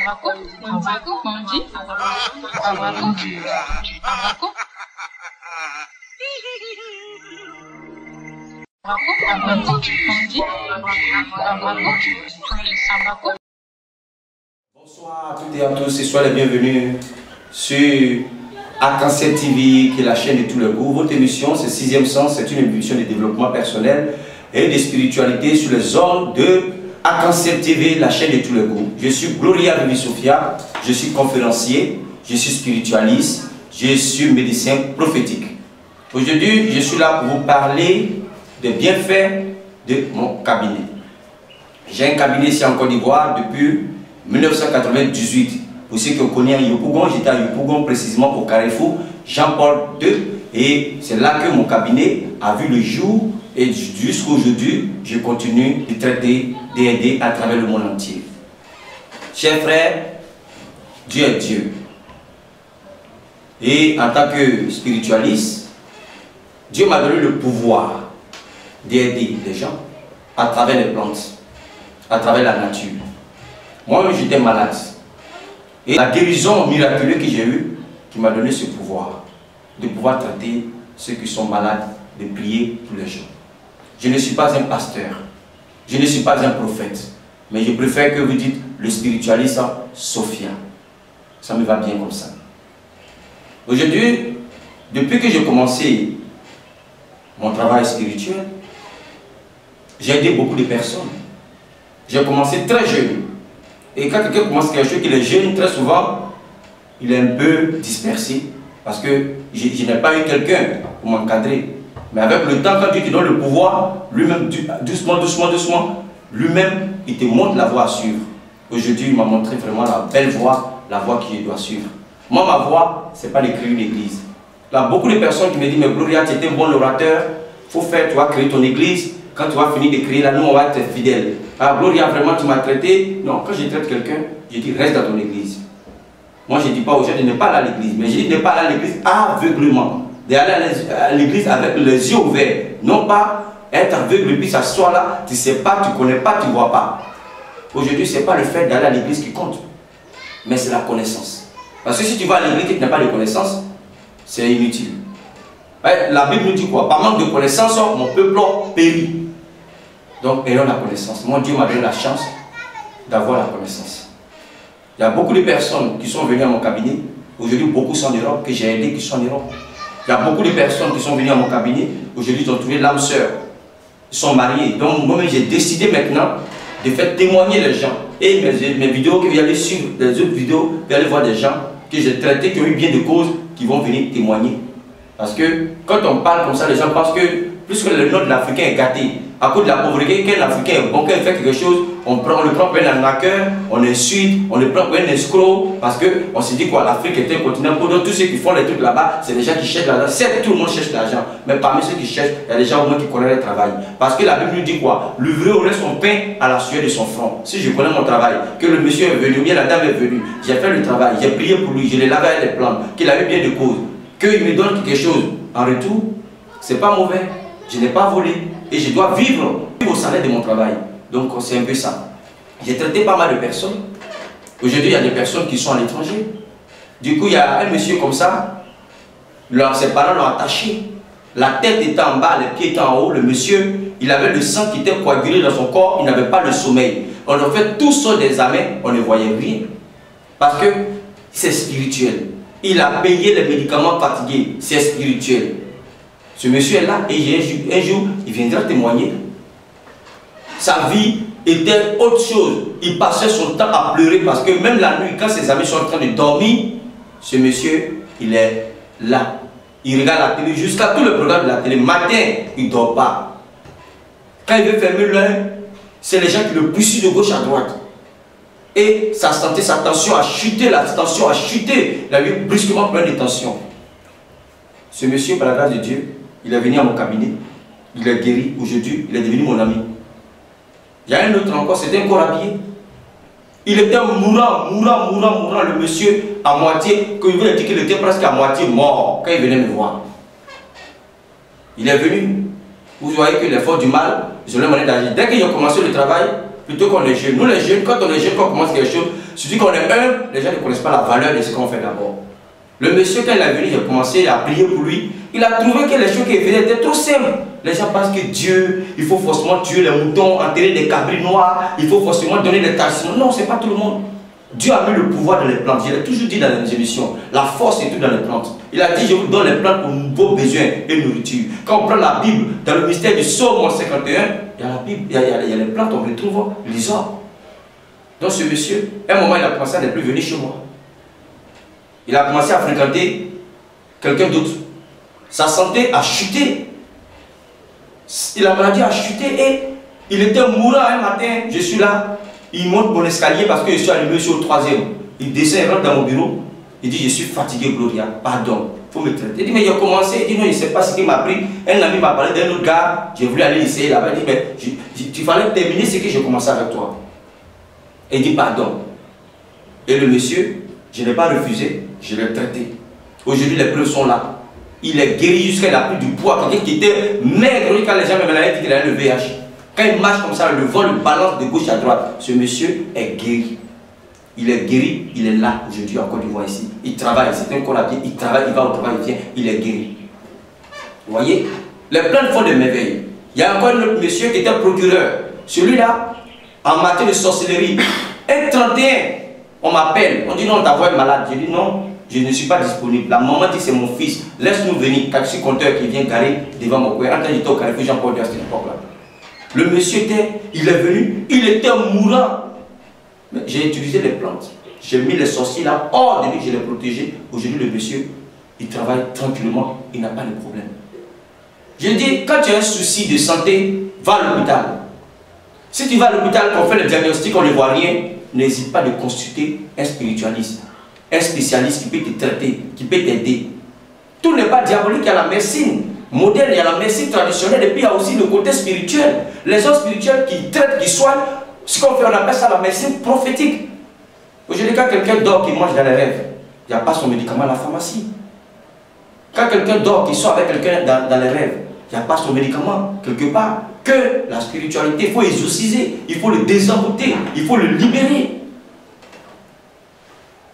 Bonsoir à toutes et à tous et soyez les bienvenus sur Arc-en-Ciel TV, qui est la chaîne de tous les goûts. Votre émission, c'est Sixième Sens, c'est une émission de développement personnel et de spiritualité sur les ondes de Arc-en-Ciel TV, la chaîne de tous les goûts. Je suis Gloria Vivi Sophia, je suis conférencier, je suis spiritualiste, je suis médecin prophétique. Aujourd'hui, je suis là pour vous parler des bienfaits de mon cabinet. J'ai un cabinet ici en Côte d'Ivoire depuis 1998. Pour ceux qui connaissent Yopougon, j'étais à Yopougon précisément au Carrefour Jean-Paul II. Et c'est là que mon cabinet a vu le jour. Et jusqu'à aujourd'hui, je continue de traiter, d'aider à travers le monde entier. Chers frères, Dieu est Dieu. Et en tant que spiritualiste, Dieu m'a donné le pouvoir d'aider les gens à travers les plantes, à travers la nature. Moi-même, j'étais malade. Et la guérison miraculeuse que j'ai eue, qui m'a donné ce pouvoir, de pouvoir traiter ceux qui sont malades, de prier pour les gens. Je ne suis pas un pasteur, je ne suis pas un prophète, mais je préfère que vous dites le spiritualiste Sophia. Ça me va bien comme ça. Aujourd'hui, depuis que j'ai commencé mon travail spirituel, j'ai aidé beaucoup de personnes. J'ai commencé très jeune. Et quand quelqu'un commence quelque chose, qu'il est jeune, très souvent, il est un peu dispersé. Parce que je n'ai pas eu quelqu'un pour m'encadrer. Mais avec le temps, quand Dieu te donne le pouvoir, lui-même, doucement, lui-même, il te montre la voie à suivre. Aujourd'hui, il m'a montré vraiment la belle voie, la voie que je dois suivre. Moi, ma voie, ce n'est pas de créer une église. Il y a beaucoup de personnes qui me disent, mais Gloria, tu étais un bon orateur, il faut faire, tu vas créer ton église. Quand tu vas finir de créer là, nous, on va être fidèles. Alors, Gloria, vraiment, tu m'as traité. Non, quand je traite quelqu'un, je dis, reste dans ton église. Moi, je ne dis pas aux gens de ne pas aller à l'église, mais je dis de ne pas aller à l'église aveuglement. D'aller à l'église avec les yeux ouverts. Non pas être aveugle et puis s'asseoir là, tu ne sais pas, tu ne connais pas, tu ne vois pas. Aujourd'hui, ce n'est pas le fait d'aller à l'église qui compte, mais c'est la connaissance. Parce que si tu vas à l'église et que tu n'as pas de connaissance, c'est inutile. La Bible nous dit quoi? Par manque de connaissance, mon peuple périt. Donc, ayons la connaissance. Mon Dieu m'a donné la chance d'avoir la connaissance. Il y a beaucoup de personnes qui sont venues à mon cabinet. Aujourd'hui, beaucoup sont en Europe, que j'ai aidé, qui sont en Europe. Il y a beaucoup de personnes qui sont venues à mon cabinet. Aujourd'hui, ils ont trouvé l'âme sœur. Ils sont mariés. Donc, moi-même, j'ai décidé maintenant de faire témoigner les gens. Et mes vidéos, que vous allez suivre, les autres vidéos, vous allez voir des gens que j'ai traités, qui ont eu bien de causes, qui vont venir témoigner. Parce que quand on parle comme ça, les gens pensent que plus que le nom de l'Africain est gâté, à cause de la pauvreté, qu'un Africain est bon, quand il fait quelque chose, on le prend pour un arnaqueur, on insulte, on le prend pour un escroc, parce qu'on se dit quoi, l'Afrique est un continent pauvre. Donc tous ceux qui font les trucs là-bas, c'est des gens qui cherchent l'argent. Certes, tout le monde cherche l'argent, mais parmi ceux qui cherchent, il y a des gens au moins qui connaissent le travail. Parce que la Bible nous dit quoi? L'ouvrier aurait son pain à la sueur de son front. Si je connais mon travail, que le monsieur est venu, ou bien la dame est venue, j'ai fait le travail, j'ai prié pour lui, je l'ai lavé avec les plantes, qu'il avait bien de cause, qu'il me donne quelque chose en retour, c'est pas mauvais. Je n'ai pas volé et je dois vivre au salaire de mon travail. Donc c'est un peu ça. J'ai traité pas mal de personnes. Aujourd'hui, il y a des personnes qui sont à l'étranger. Du coup, il y a un monsieur comme ça. Ses parents l'ont attaché. La tête était en bas, les pieds étaient en haut. Le monsieur, il avait le sang qui était coagulé dans son corps. Il n'avait pas le sommeil. On a fait tout ça des examens. On ne voyait rien. Parce que c'est spirituel. Il a payé les médicaments fatigués. C'est spirituel. Ce monsieur est là et un jour, il viendra témoigner. Sa vie était autre chose. Il passait son temps à pleurer parce que même la nuit, quand ses amis sont en train de dormir, ce monsieur, il est là. Il regarde la télé jusqu'à tout le programme de la télé. Matin, il ne dort pas. Quand il veut fermer l'œil, c'est les gens qui le poussent de gauche à droite. Et sa santé, sa tension a chuté, la tension a chuté. Il a eu brusquement plein de tension. Ce monsieur, par la grâce de Dieu, il est venu à mon cabinet, il est guéri, aujourd'hui, il est devenu mon ami. Il y a un autre encore, c'était un corps habillé. Il était mourant, le monsieur, à moitié, que je voulais dire qu'il était presque à moitié mort quand il venait me voir. Il est venu, vous voyez que les forces du mal, je l'ai mené d'agir. Dès qu'il a commencé le travail, plutôt qu'on est jeune. Nous les jeunes, quand on est jeune, quand on commence quelque chose, surtout qu'on est humble, les gens ne connaissent pas la valeur de ce qu'on fait d'abord. Le monsieur, quand il est venu, j'ai commencé à prier pour lui. Il a trouvé que les choses qu'il faisait étaient trop simples. Les gens pensent que Dieu, il faut forcément tuer les moutons, enterrer des cabris noirs, il faut forcément donner des tâches. Non, ce n'est pas tout le monde. Dieu a mis le pouvoir dans les plantes. Je l'ai toujours dit dans les émissions. La force est tout dans les plantes. Il a dit, je vous donne les plantes pour vos besoins et nourriture. Quand on prend la Bible, dans le mystère du Psaume 51, il y a la Bible, il y a les plantes, on retrouve les arbres. Donc ce monsieur, à un moment, il a commencé à ne plus venir chez moi. Il a commencé à fréquenter quelqu'un d'autre. Sa santé a chuté. La maladie a chuté et il était mourant un matin. Je suis là. Il monte mon escalier parce que je suis allumé sur le 3e. Il descend, il rentre dans mon bureau. Il dit, je suis fatigué, Gloria. Pardon, il faut me traiter. Il dit, mais il a commencé. Il dit, non, il ne sait pas ce qu'il m'a pris. Un ami m'a parlé d'un autre gars. J'ai voulu aller essayer là-bas. Il dit, mais tu fallait terminer ce que j'ai commencé avec toi. Et il dit, pardon. Et le monsieur, je n'ai pas refusé. Je l'ai traité. Aujourd'hui, les preuves sont là. Il est guéri jusqu'à il a pris du poids. Quelqu'un qui était maigre, quand les gens me menaient, il avait le VIH. Quand il marche comme ça, le vent le balance de gauche à droite. Ce monsieur est guéri. Il est guéri, il est là aujourd'hui en Côte d'Ivoire ici. Il travaille, c'est un collabier, il travaille, il va au travail, il vient, il est guéri. Vous voyez? Les plantes font des merveilles. Il y a encore un autre monsieur qui était procureur. Celui-là, en matière de sorcellerie, un 31, on m'appelle, on dit non, ta voix est malade. Je dis non, je ne suis pas disponible. La maman dit c'est mon fils, laisse-nous venir. Taxi compteur qui vient garer devant mon coin. En temps j'étais au Carrefour Jean-Paul à cette époque-là. Le monsieur il est venu, il était mourant. J'ai utilisé les plantes. J'ai mis les sorciers là, hors de lui, je les protégé. Aujourd'hui, le monsieur, il travaille tranquillement, il n'a pas de problème. Je dis, quand tu as un souci de santé, va à l'hôpital. Si tu vas à l'hôpital, qu'on fait le diagnostic, on ne voit rien, n'hésite pas de consulter un spiritualiste, un spécialiste qui peut te traiter, qui peut t'aider. Tout n'est pas diabolique, il y a la médecine moderne, il y a la médecine traditionnelle, et puis il y a aussi le côté spirituel. Les gens spirituels qui traitent, qui soignent, ce qu'on fait, on appelle ça la médecine prophétique. Aujourd'hui, quand quelqu'un dort, qui mange dans les rêves, il n'y a pas son médicament à la pharmacie. Quand quelqu'un dort, qui sort avec quelqu'un dans les rêves, il n'y a pas son médicament quelque part. Que la spiritualité, il faut exorciser, il faut le désenrouter, il faut le libérer.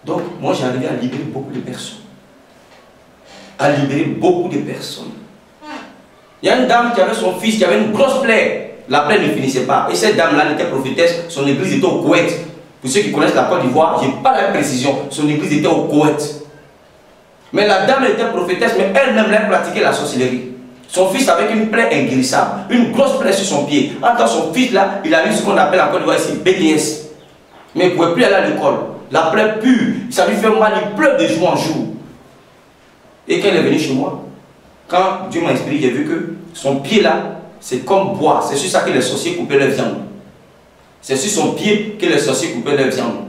Donc, moi, j'ai arrivé à libérer beaucoup de personnes. À libérer beaucoup de personnes. Il y a une dame qui avait son fils, qui avait une grosse plaie. La plaie ne finissait pas. Et cette dame-là, elle était prophétesse. Son église était au Koweït. Pour ceux qui connaissent la Côte d'Ivoire, je n'ai pas la précision. Son église était au Koweït. Mais la dame, elle était prophétesse, mais elle-même, elle pratiquait la sorcellerie. Son fils avec une plaie inguérissable. Une grosse plaie sur son pied. Entre son fils, là, il a eu ce qu'on appelle en Côte d'Ivoire ici, BDS. Mais il ne pouvait plus aller à l'école. La plaie pure. Ça lui fait mal. Il pleure de jour en jour. Et quand elle est venue chez moi, quand Dieu m'a inspiré, j'ai vu que son pied là, c'est comme bois. C'est sur ça que les sorciers coupaient leur viande. C'est sur son pied que les sorciers coupaient leur viande.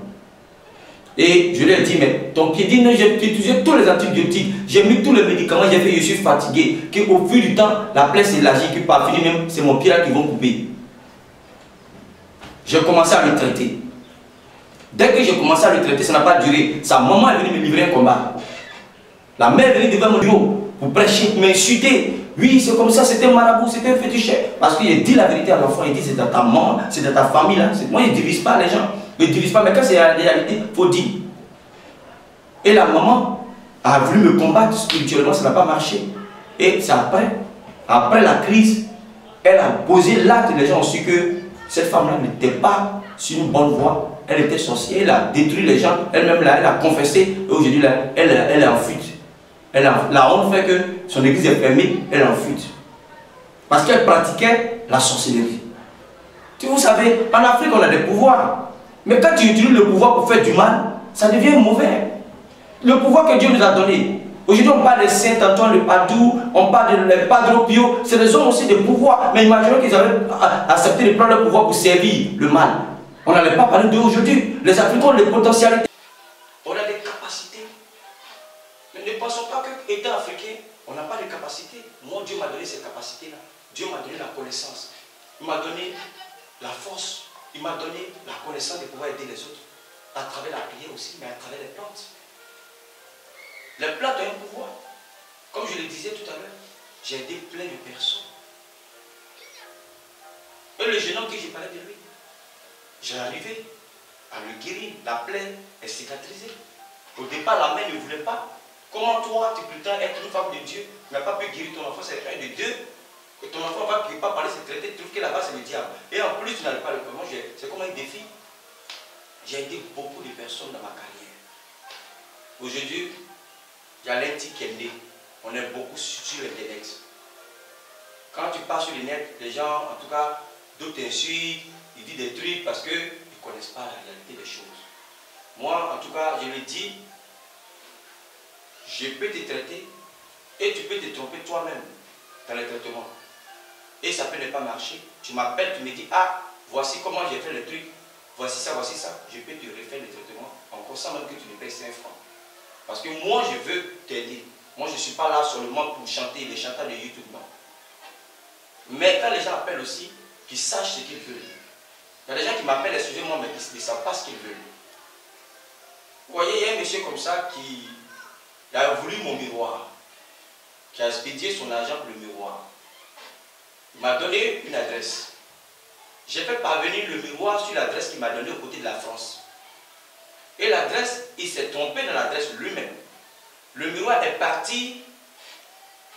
Et je lui ai dit, mais ton pied, dit non, j'ai utilisé tous les antibiotiques, j'ai mis tous les médicaments, j'ai fait, je suis fatigué. Qu'au fil du temps, la plaie s'élargit, que par fini même, c'est mon pied là qui vont couper. J'ai commencé à le traiter. Dès que j'ai commencé à le traiter, ça n'a pas duré. Sa maman est venue me livrer un combat. La mère est venue devant mon bureau pour prêcher, m'insulter. Oui, c'est comme ça, c'était un marabout, c'était un féticheur. Parce qu'il dit la vérité à l'enfant, il dit c'est dans ta maman, c'est dans ta famille là. Moi, je ne divise pas les gens. Je ne divise pas, mais quand c'est la réalité, il faut dire. Et la maman a voulu me combattre spirituellement, ça n'a pas marché. Et c'est après la crise, elle a posé l'acte, les gens ont su que cette femme-là n'était pas sur une bonne voie. Elle était sorcière, elle a détruit les gens, elle-même là, elle a confessé, et aujourd'hui là, elle est en fuite. La honte fait que son église est fermée, elle est en fuite. Parce qu'elle pratiquait la sorcellerie. Vous savez, en Afrique on a des pouvoirs. Mais quand tu utilises le pouvoir pour faire du mal, ça devient mauvais. Le pouvoir que Dieu nous a donné. Aujourd'hui on parle de Saint-Antoine le Padoue, on parle de Padre Pio, c'est des hommes aussi de pouvoir. Mais imaginons qu'ils avaient accepté de prendre le pouvoir pour servir le mal. On n'allait pas parler d'eux aujourd'hui. Les Africains ont des potentialités. On a des capacités. Mais ne pensons pas qu'étant africain, on n'a pas de capacités. Moi, Dieu m'a donné ces capacités-là. Dieu m'a donné la connaissance. Il m'a donné la force. Il m'a donné la connaissance de pouvoir aider les autres. À travers la prière aussi, mais à travers les plantes. Les plantes ont un pouvoir. Comme je le disais tout à l'heure, j'ai aidé plein de personnes. Et le jeune homme que j'ai parlé de lui, j'ai arrivé à le guérir. La plaie est cicatrisée. Au départ, la mère ne voulait pas. Comment toi, tu prétends être une femme de Dieu, tu n'as pas pu guérir ton enfant, c'est un de deux. Et ton enfant va pas parler, se traiter, tu trouves que là-bas c'est le diable. Et en plus, tu n'arrives pas à le faire. Moi, c'est comme un défi. J'ai aidé beaucoup de personnes dans ma carrière. Aujourd'hui, il y a l'IT qui est né. On est beaucoup sur Internet. Quand tu pars sur le net, les gens, en tout cas, d'autres t'insultent, ils disent des trucs parce qu'ils ne connaissent pas la réalité des choses. Moi, en tout cas, je le dis, je peux te traiter et tu peux te tromper toi-même dans le traitement. Et ça peut ne pas marcher. Tu m'appelles, tu me dis, ah, voici comment j'ai fait le truc, voici ça, je peux te refaire le traitement, encore sans même que tu ne payes 5 francs. Parce que moi, je veux t'aider. Moi, je ne suis pas là seulement pour chanter les chanteurs de YouTube, non. Mais quand les gens appellent aussi, qu'ils sachent ce qu'ils veulent. Il y a des gens qui m'appellent, excusez-moi, mais ils ne savent pas ce qu'ils veulent. Vous voyez, il y a un monsieur comme ça qui a voulu mon miroir, qui a expédié son argent pour le miroir. Il m'a donné une adresse. J'ai fait parvenir le miroir sur l'adresse qu'il m'a donnée au côté de la France. Et l'adresse, il s'est trompé dans l'adresse lui-même. Le miroir est parti.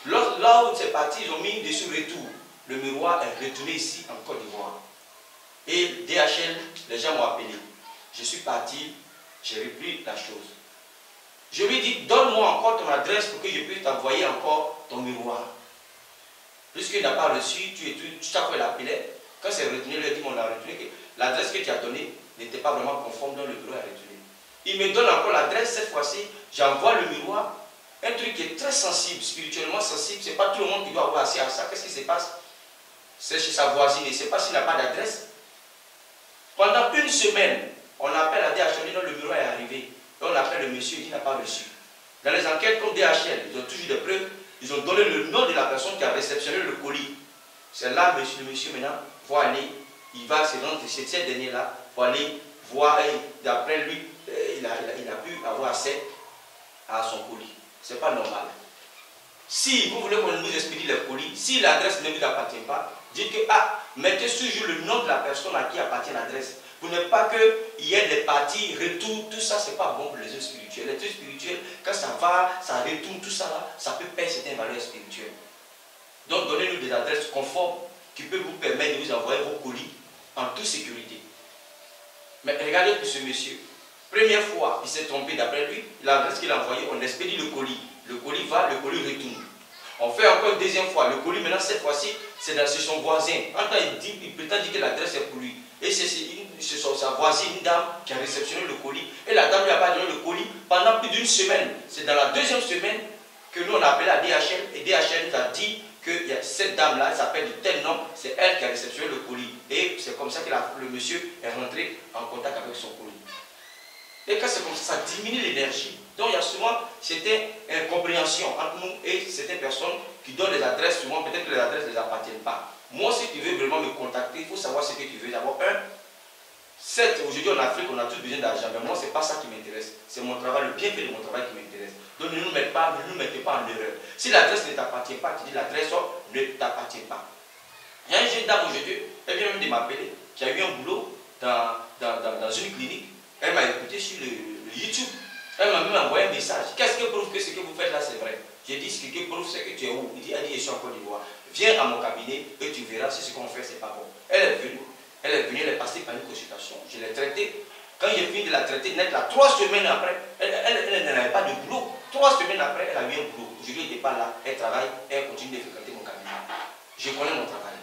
Là où c'est parti, ils ont mis dessus retour. Le miroir est retourné ici en Côte d'Ivoire. Et DHL, les gens m'ont appelé. Je suis parti, j'ai repris la chose. Je lui ai dit, donne-moi encore ton adresse pour que je puisse t'envoyer encore ton miroir. Puisqu'il n'a pas reçu, chaque fois il appelait. Quand c'est retenu, il lui a dit, on a retenu que l'adresse que tu as donnée n'était pas vraiment conforme dans le bureau à retenir. Il me donne encore l'adresse, cette fois-ci, j'envoie le miroir. Un truc qui est très sensible, spirituellement sensible, c'est pas tout le monde qui doit avoir accès à ça. Qu'est-ce qui se passe? C'est chez sa voisine, il ne sait pas s'il n'a pas d'adresse. Pendant une semaine, on appelle à DHL, le miroir est arrivé. Et on appelle le monsieur, il n'a pas reçu. Dans les enquêtes comme DHL, ils ont toujours des preuves, ils ont donné le nom de la personne qui a réceptionné le colis. C'est là, le monsieur maintenant va aller, il va se rendre chez ces derniers-là, pour aller voir, et d'après lui, il a pu avoir accès à son colis. Ce n'est pas normal. Si vous voulez qu'on nous expédie les colis, si l'adresse ne vous appartient pas, dites que, mettez toujours le nom de la personne à qui appartient l'adresse. Pour ne pas qu'il y ait des parties, retour, tout ça, ce n'est pas bon pour les œuvres spirituelles. Les œuvres spirituelles, quand ça va, ça retourne, tout ça là, ça peut perdre certaines valeurs spirituelles. Donc, donnez-nous des adresses conformes qui peuvent vous permettre de vous envoyer vos colis en toute sécurité. Mais regardez pour ce monsieur. Première fois, il s'est trompé d'après lui, l'adresse qu'il a envoyée, on expédie le colis. Le colis va, le colis retourne. On fait encore une deuxième fois. Le colis, maintenant, cette fois-ci, c'est son voisin. En temps, il prétend dire que l'adresse est pour lui. Et c'est sa voisine, une dame, qui a réceptionné le colis. Et la dame ne lui a pas donné le colis pendant plus d'une semaine. C'est dans la deuxième semaine que nous, on a appelé à DHL. Et DHL nous a dit que cette dame-là, elle s'appelle de tel nom, c'est elle qui a réceptionné le colis. Et c'est comme ça que le monsieur est rentré en contact avec son colis. Et quand c'est comme ça, ça diminue l'énergie. Donc il y a souvent cette incompréhension entre nous et certaines personnes qui donnent des adresses, souvent peut-être que les adresses ne les appartiennent pas. Moi, si tu veux vraiment me contacter, il faut savoir ce que tu veux. D'abord, certes, aujourd'hui en Afrique, on a tous besoin d'argent, mais moi, ce n'est pas ça qui m'intéresse. C'est mon travail, le bienfait de mon travail qui m'intéresse. Donc ne nous mettez pas en erreur. Si l'adresse ne t'appartient pas, tu dis l'adresse ne t'appartient pas. Il y a une jeune dame aujourd'hui, elle vient même de m'appeler, qui a eu un boulot dans une clinique. Elle m'a écouté sur le YouTube. Elle m'a même envoyé un message. Qu'est-ce qui prouve que ce que vous faites là, c'est vrai? J'ai dit, ce qui prouve, c'est que tu es où? Elle dit, je suis en Côte d'Ivoire. Viens à mon cabinet et tu verras si ce qu'on fait, c'est pas bon. Elle est venue, elle est passée par une consultation. Je l'ai traitée. Quand j'ai fini de la traiter, net là, 3 semaines après, elle n'avait pas de boulot. 3 semaines après, elle a eu un boulot. Aujourd'hui, elle n'était pas là. Elle travaille, elle continue de fréquenter mon cabinet. Je connais mon travail.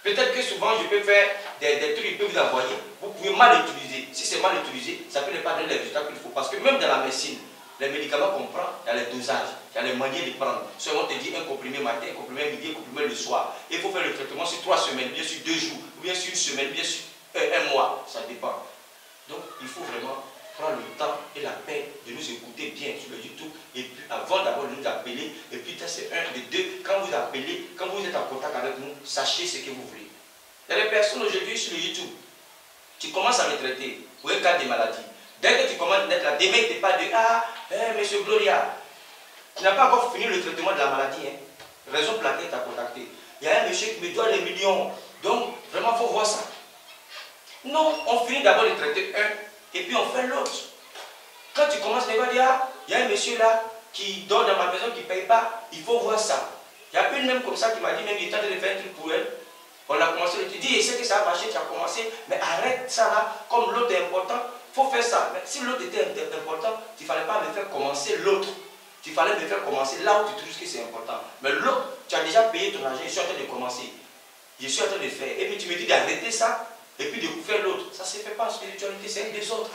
Peut-être que souvent, je peux faire des trucs, je peux vous envoyer. Vous pouvez mal utiliser. Si c'est mal utilisé, ça peut ne pas donner les résultats qu'il faut. Parce que même dans la médecine, les médicaments qu'on prend, il y a les dosages, il y a les manières de prendre. Soit on te dit un comprimé matin, un comprimé midi, un comprimé le soir. Il faut faire le traitement sur 3 semaines, bien sûr 2 jours, ou bien sur une semaine, bien sûr 1 mois. Ça dépend. Donc, il faut vraiment prendre le temps et la peine de nous écouter bien sur le YouTube. Et puis, avant d'abord de nous appeler, et puis, c'est un des deux. Quand vous appelez, quand vous êtes en contact avec nous, sachez ce que vous voulez. Il y a des personnes aujourd'hui sur le YouTube. Tu commences à me traiter pour un cas de maladie. Dès que tu commences d'être là, demain, tu pas de monsieur Gloria, tu n'as pas encore fini le traitement de la maladie. Raison pour laquelle tu as contacté. Il y a un monsieur qui me doit les millions. Donc, vraiment, il faut voir ça. Non, on finit d'abord de traiter un et puis on fait l'autre. Quand tu commences, les gars disent, ah, il y a un monsieur là qui dort dans ma maison qui ne paye pas, il faut voir ça. Il y a une même comme ça qui m'a dit, même il est en train de faire un truc pour elle. On a commencé, tu dis, essaie que ça a marché, tu as commencé, mais arrête ça là, comme l'autre est important, il faut faire ça. Mais si l'autre était important, il ne fallait pas me faire commencer l'autre. Il fallait me faire commencer là où tu trouves que c'est important. Mais l'autre, tu as déjà payé ton argent, je suis en train de commencer. Je suis en train de faire. Et puis tu me dis d'arrêter ça, et puis de faire l'autre. Ça ne se fait pas en spiritualité, c'est un désordre.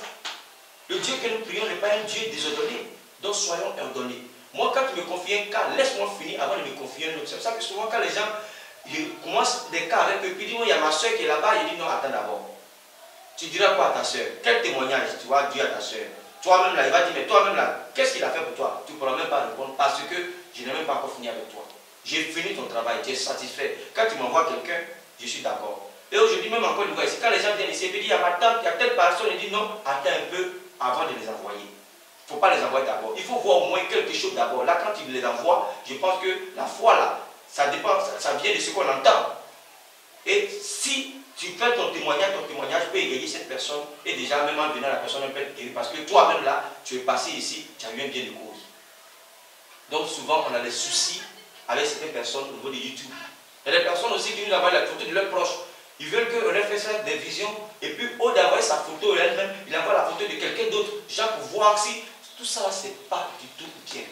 Le Dieu que nous prions n'est pas un Dieu désordonné. Donc soyons ordonnés. Moi, quand tu me confies un cas, laisse-moi finir avant de me confier un autre. C'est pour ça que souvent, quand les gens commencent des cas avec eux, puis disent, il y a ma soeur qui est là-bas, il dit, non, attends d'abord. Tu diras quoi à ta soeur? Quel témoignage tu vas dire à ta soeur? Toi-même là, il va dire, mais toi-même là, qu'est-ce qu'il a fait pour toi? Tu ne pourras même pas répondre parce que je n'ai même pas encore fini avec toi. J'ai fini ton travail, tu es satisfait. Quand tu m'envoies quelqu'un, je suis d'accord. Et aujourd'hui, même encore une fois, ici, quand les gens viennent ici et disent, il y a ma tante, il y a telle personne, ils disent, non, attends un peu avant de les envoyer. Il ne faut pas les envoyer d'abord. Il faut voir au moins quelque chose d'abord. Là, quand tu les envoies, je pense que la foi là, ça dépend, ça vient de ce qu'on entend. Et si tu fais ton témoignage peut égayer cette personne, et déjà, même en venant, la personne peut être guérie, parce que toi-même là, tu es passé ici, tu as eu un bien de cause. Donc souvent, on a des soucis avec certaines personnes au niveau de YouTube. Il y a des personnes aussi qui nous envoient la photo de leurs proches. Ils veulent qu'on leur fasse des visions, et puis au d'envoyer sa photo elle-même, il envoie la photo de quelqu'un d'autre, genre pour voir si tout ça, c'est pas du tout bien.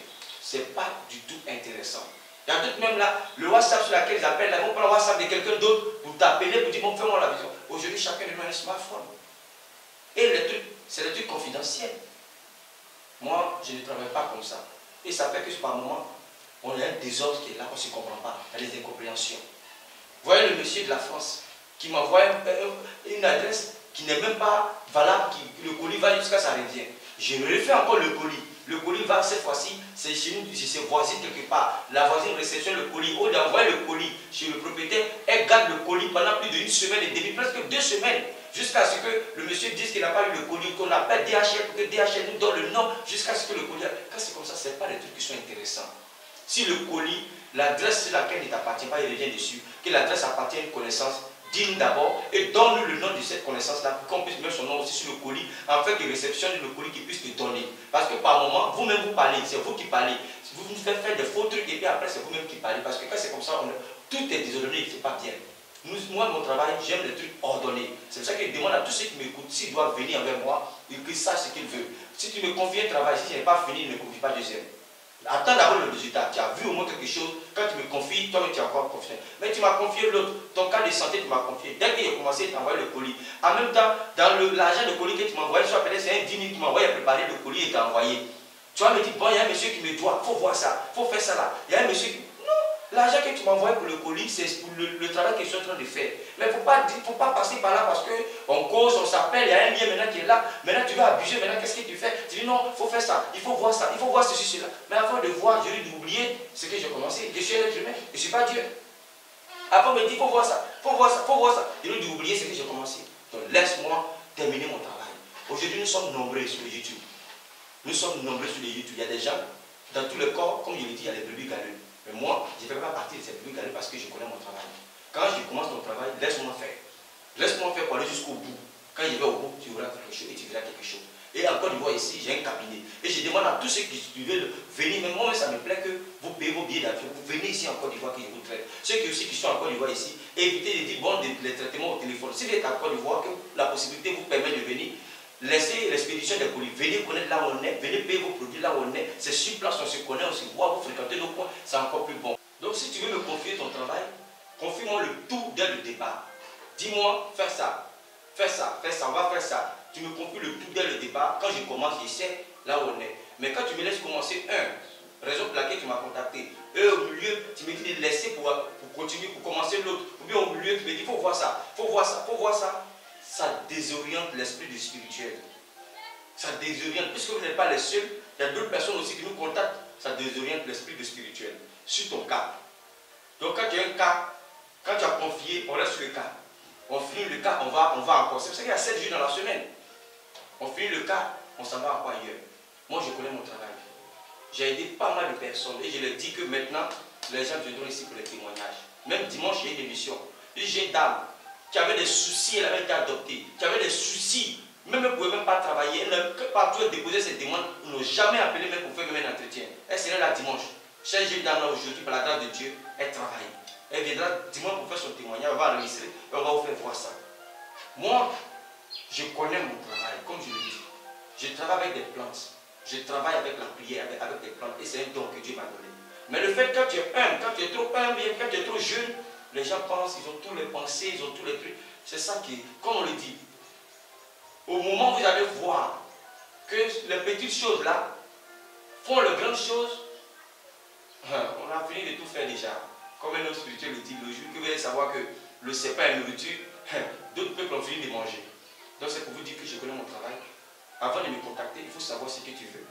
C'est pas du tout intéressant. Il y a d'autres même là, le WhatsApp sur lequel ils appellent, là, ils vont prendre le WhatsApp de quelqu'un d'autre pour t'appeler, pour dire, bon, fais-moi la vision. Aujourd'hui, chacun de nous a un smartphone. Et les trucs, c'est des trucs confidentiels. Moi, je ne travaille pas comme ça. Et ça fait que par moment, on a un désordre qui est là, on ne se comprend pas. Il y a des incompréhensions. Vous voyez le monsieur de la France qui m'envoie une adresse qui n'est même pas valable, le colis va jusqu'à ça revient. Je refais encore le colis. Le colis va cette fois-ci, c'est chez nous, chez ses voisines quelque part. La voisine réceptionne le colis. Au lieu d'envoyer le colis chez le propriétaire, elle garde le colis pendant plus d'une semaine et demie, presque 2 semaines. Jusqu'à ce que le monsieur dise qu'il n'a pas eu le colis, qu'on appelle DHL pour que DHL nous donne le nom, jusqu'à ce que le colis. Quand c'est comme ça, ce n'est pas des trucs qui sont intéressants. Si le colis, l'adresse sur laquelle il ne t'appartient pas, il revient dessus, que l'adresse appartient à une connaissance, dis-nous d'abord et donne-nous le nom de cette connaissance-là pour qu'on puisse mettre son nom aussi sur le colis, afin qu'il réceptionne le colis qu'il puisse te donner. Parce que par moment, vous-même vous parlez, c'est vous qui parlez. Vous nous faites faire des faux trucs et puis après c'est vous-même qui parlez. Parce que quand c'est comme ça, tout est désordonné, c'est pas bien. Moi, mon travail, j'aime les trucs ordonnés. C'est pour ça que je demande à tous ceux qui m'écoutent s'ils doivent venir avec moi et qu'ils sachent ce qu'ils veulent. Si tu me confies un travail, si je n'ai pas fini, ne me confie pas deuxième. Attends d'abord le résultat. Tu as vu au moins quelque chose. Quand tu me confies, toi-même tu as encore confié. Mais tu m'as confié l'autre. Ton cas de santé, tu m'as confié. Dès que j'ai commencé, tu envoyé le colis. En même temps, dans l'argent de colis que tu m'as envoyé, soit peut-être c'est un 10 000 qui m'a envoyé à préparer le colis et t'a envoyé. Tu vas me dire, bon, il y a un monsieur qui me doit, il faut voir ça, il faut faire ça là. Il y a un monsieur qui. Non, l'argent que tu m'as envoyé pour le colis, c'est pour le travail que je suis en train de faire. Mais il ne faut pas passer par là parce qu'on cause, on s'appelle, il y a un lien maintenant qui est là. Maintenant tu veux abuser, maintenant qu'est-ce que tu fais? Tu dis non, il faut faire ça, il faut voir ça, il faut voir ceci, cela. Mais avant de voir, je lui d'oublier ce que j'ai commencé. Je suis un être humain, je ne suis pas Dieu. Après, on me dit, il faut voir ça, il faut voir ça, il faut voir ça. Je lui d'oublier ce que j'ai commencé. Donc laisse-moi terminer mon travail. Aujourd'hui, nous sommes nombreux sur le YouTube. Nous sommes nombreux sur le YouTube. Il y a des gens, dans tous les corps, comme je l'ai dit, il y a des brebis galeux. Mais moi, je ne fais pas partie de ces brebis galeux parce que je connais mon travail. Quand je commence mon travail, laisse-moi faire. Laisse-moi faire pour aller jusqu'au bout. Quand je vais au bout, tu verras quelque chose et tu verras quelque chose. Et encore une fois ici, j'ai un cabinet. Et je demande à tous ceux qui veulent venir, mais moi ça me plaît que vous payez vos billets d'avion, vous venez ici en Côte d'Ivoire que je vous traite. Ceux qui sont en Côte d'Ivoire ici, évitez de dire bon, les traitements au téléphone. Si vous êtes en Côte d'Ivoire, que la possibilité vous permet de venir, laissez l'expédition des colis, venez connaître là où on est, venez payer vos produits là où on est. C'est sur place, on se connaît, on se voit, vous fréquentez nos coins, c'est encore plus bon. Donc si tu veux me confier ton travail, confie-moi le tout dès le départ. Dis-moi, fais ça, fais ça, fais ça, on va faire ça. Tu me confies le tout dès le départ. Quand je commence, je sais là où on est. Mais quand tu me laisses commencer raison pour laquelle tu m'as contacté, et au milieu, tu me dis de laisser pour continuer, pour commencer l'autre. Ou bien au milieu, tu me dis, il faut voir ça, il faut voir ça, il faut voir ça. Ça désoriente l'esprit du spirituel. Ça désoriente, puisque vous n'êtes pas les seuls, il y a d'autres personnes aussi qui nous contactent. Ça désoriente l'esprit du spirituel. Sur ton cas. Donc quand tu as un cas, quand tu as confié, on reste sur le cas. On finit le cas, on va encore. C'est pour ça qu'il y a 7 jours dans la semaine. On finit le cas, on s'en va encore ailleurs. Moi, je connais mon travail. J'ai aidé pas mal de personnes et je leur dis que maintenant, les gens viendront ici pour les témoignages. Même dimanche, j'ai une émission. J'ai une dame qui avait des soucis, elle avait été adoptée, qui avait des soucis, même elle ne pouvait même pas travailler, elle n'a que partout déposer ses demandes, ils n'ont jamais appelé même pour faire même un entretien. Elle serait là dimanche. Cette jeune dame là aujourd'hui, par la grâce de Dieu, elle travaille. Elle viendra dimanche pour faire son témoignage, elle va enregistrer et on va vous faire voir ça. Moi, je connais mon travail, comme je le dis. Je travaille avec des plantes. Je travaille avec la prière, avec des plantes. Et c'est un don que Dieu m'a donné. Mais le fait que quand tu es humble, quand tu es trop humble, quand tu es trop jeune, les gens pensent, ils ont tous les pensées, ils ont tous les trucs. C'est ça qui, comme on le dit, au moment où vous allez voir que les petites choses là font les grandes choses, on a fini de tout faire déjà. Comme un homme spirituel le dit, le jour que vous allez savoir que le sapin est nourriture, d'autres peuples ont fini de manger. Donc c'est pour vous dire que je connais mon travail. Avant de me contacter, il faut savoir ce que tu veux.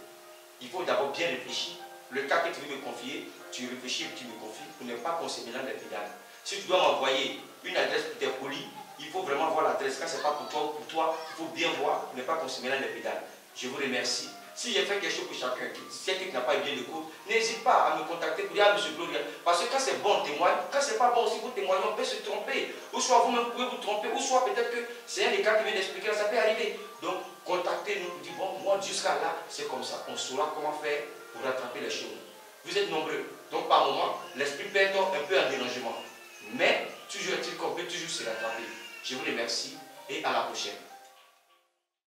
Il faut d'abord bien réfléchir. Le cas que tu veux me confier, tu réfléchis et tu me confies pour ne pas qu'on se mélange les pédales. Si tu dois m'envoyer une adresse pour tes colis, il faut vraiment voir l'adresse. Quand ce n'est pas pour toi, il faut bien voir pour ne pas qu'on se mélange les pédales. Je vous remercie. Si j'ai fait quelque chose pour chacun, si quelqu'un qui n'a pas eu bien de cours, n'hésite pas à me contacter pour dire à M. Gloria. Parce que quand c'est bon, on témoigne. Quand c'est pas bon aussi, vous témoignez, on peut se tromper. Ou soit vous-même pouvez vous tromper, ou soit peut-être que c'est un des cas qui vient d'expliquer, ça peut arriver. Donc, contactez-nous, dites bon, moi jusqu'à là, c'est comme ça. On saura comment faire pour rattraper les choses. Vous êtes nombreux. Donc, par moment, l'esprit peut être un peu en dérangement. Mais, toujours est-il qu'on peut toujours se rattraper. Je vous remercie et à la prochaine.